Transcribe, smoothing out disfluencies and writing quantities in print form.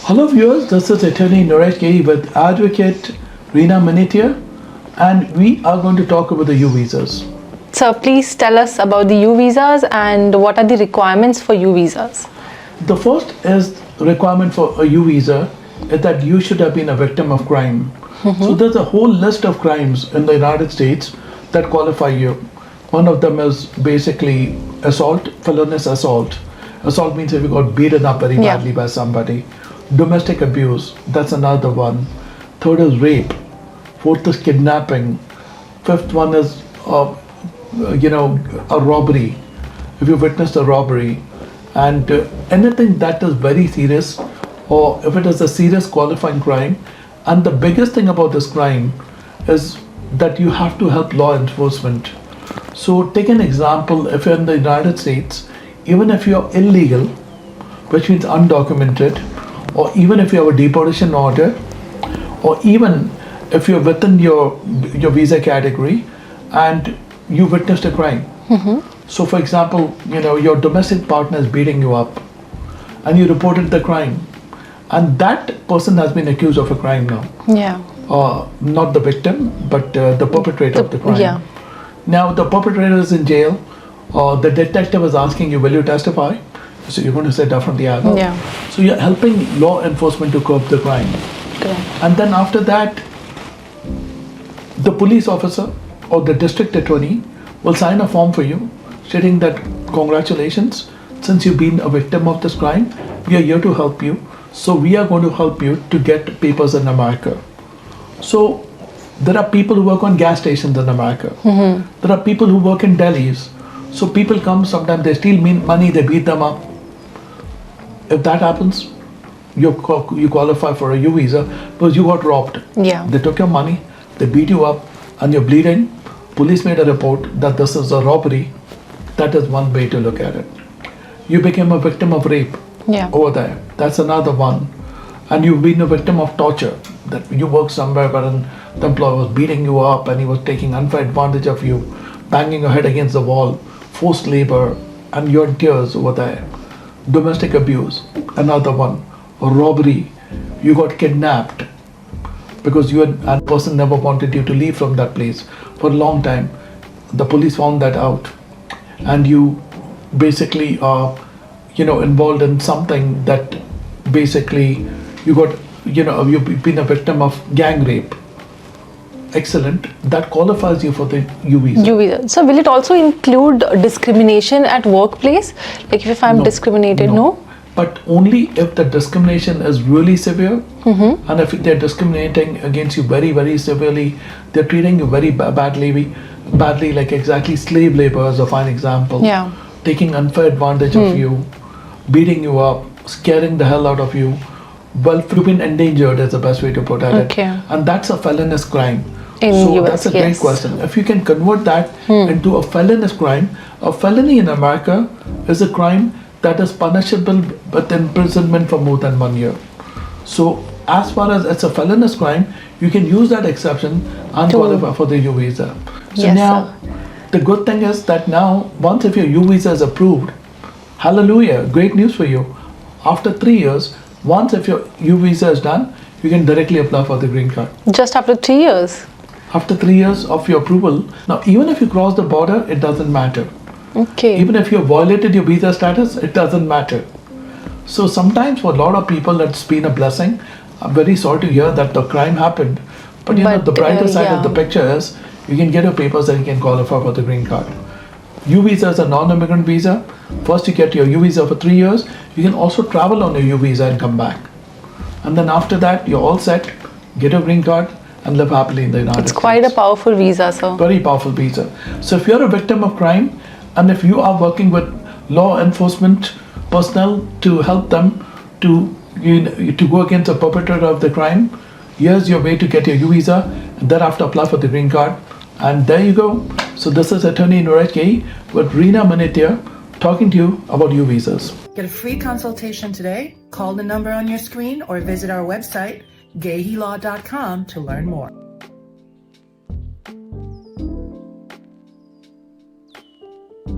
Hello viewers, this is attorney Gehi with advocate Reena Manitia, and we are going to talk about the uvisas. So please tell us about the uvisas and what are the requirements for uvisas. The first is requirement for a uvisa is that you should have been a victim of crime. So there's a whole list of crimes in the United States that qualify you. One of them is basically assault, felonious assault. Assault means if you got beaten up very badly by somebody. Domestic abuse, that's another one. Third is rape. Fourth is kidnapping. Fifth one is a robbery. If you witnessed a robbery, and anything that is very serious, or if it is a serious qualifying crime. And the biggest thing about this crime is that you have to help law enforcement. So take an example, if you're in the United States, even if you're illegal, which means undocumented, or even if you have a deportation order, or even if you're within your visa category and you witnessed a crime. So for example, your domestic partner is beating you up and you reported the crime, and that person has been accused of a crime now. Not the victim, but the perpetrator of the crime. Now the perpetrator is in jail, the detective is asking you, will you testify? So you're going to say definitely I will. So you're helping law enforcement to curb the crime. And then after that, the police officer or the district attorney will sign a form for you stating that congratulations, since you've been a victim of this crime, we are here to help you. So we are going to help you to get papers in America. So there are people who work on gas stations in America. There are people who work in delis. So people come, sometimes they steal money, they beat them up. If that happens, you qualify for a U visa because you got robbed. They took your money, they beat you up, and you're bleeding. Police made a report that this is a robbery. That is one way to look at it. You became a victim of rape over there. That's another one. And you've been a victim of torture. That you work somewhere where the employer was beating you up and he was taking unfair advantage of you, banging your head against the wall, forced labor, and you're in tears over there. Domestic abuse, another one. Robbery, you got kidnapped because a person never wanted you to leave from that place for a long time. The police found that out, and you basically are involved in something that basically you've been a victim of gang rape. Excellent. That qualifies you for the U visa. So will it also include discrimination at workplace? Like if I'm discriminated, no? But only if the discrimination is really severe, and if they're discriminating against you very, very severely, they're treating you very badly, like exactly slave labor is a fine example. Taking unfair advantage of you, beating you up, scaring the hell out of you. Well, you've been endangered is the best way to put it. And that's a felonious crime. So that's a great question. If you can convert that into a felonious crime, a felony in America is a crime that is punishable with imprisonment for more than 1 year. So as far as it's a felonious crime, you can use that exception and qualify for the U visa. So now, the good thing is that now, once if your U visa is approved, hallelujah, great news for you. After 3 years, once if your U visa is done, you can directly apply for the green card. Just after 3 years? After 3 years of your approval. Now, even if you cross the border, it doesn't matter. Even if you have violated your visa status, it doesn't matter. So sometimes for a lot of people, it's been a blessing. I'm very sorry to hear that the crime happened. But the brighter side of the picture is you can get your papers and you can qualify for the green card. U visa is a non-immigrant visa. First you get your U visa for 3 years. You can also travel on your U visa and come back. And then after that, you're all set. Get your green card and live happily in the United States. It's quite a powerful visa, sir. Very powerful visa. So if you're a victim of crime, and if you are working with law enforcement personnel to help them to go against the perpetrator of the crime, here's your way to get your U visa, and thereafter apply for the green card. And there you go. So this is attorney Gehi with Reena Manitia talking to you about U visas. Get a free consultation today. Call the number on your screen or visit our website, gehilaw.com, to learn more.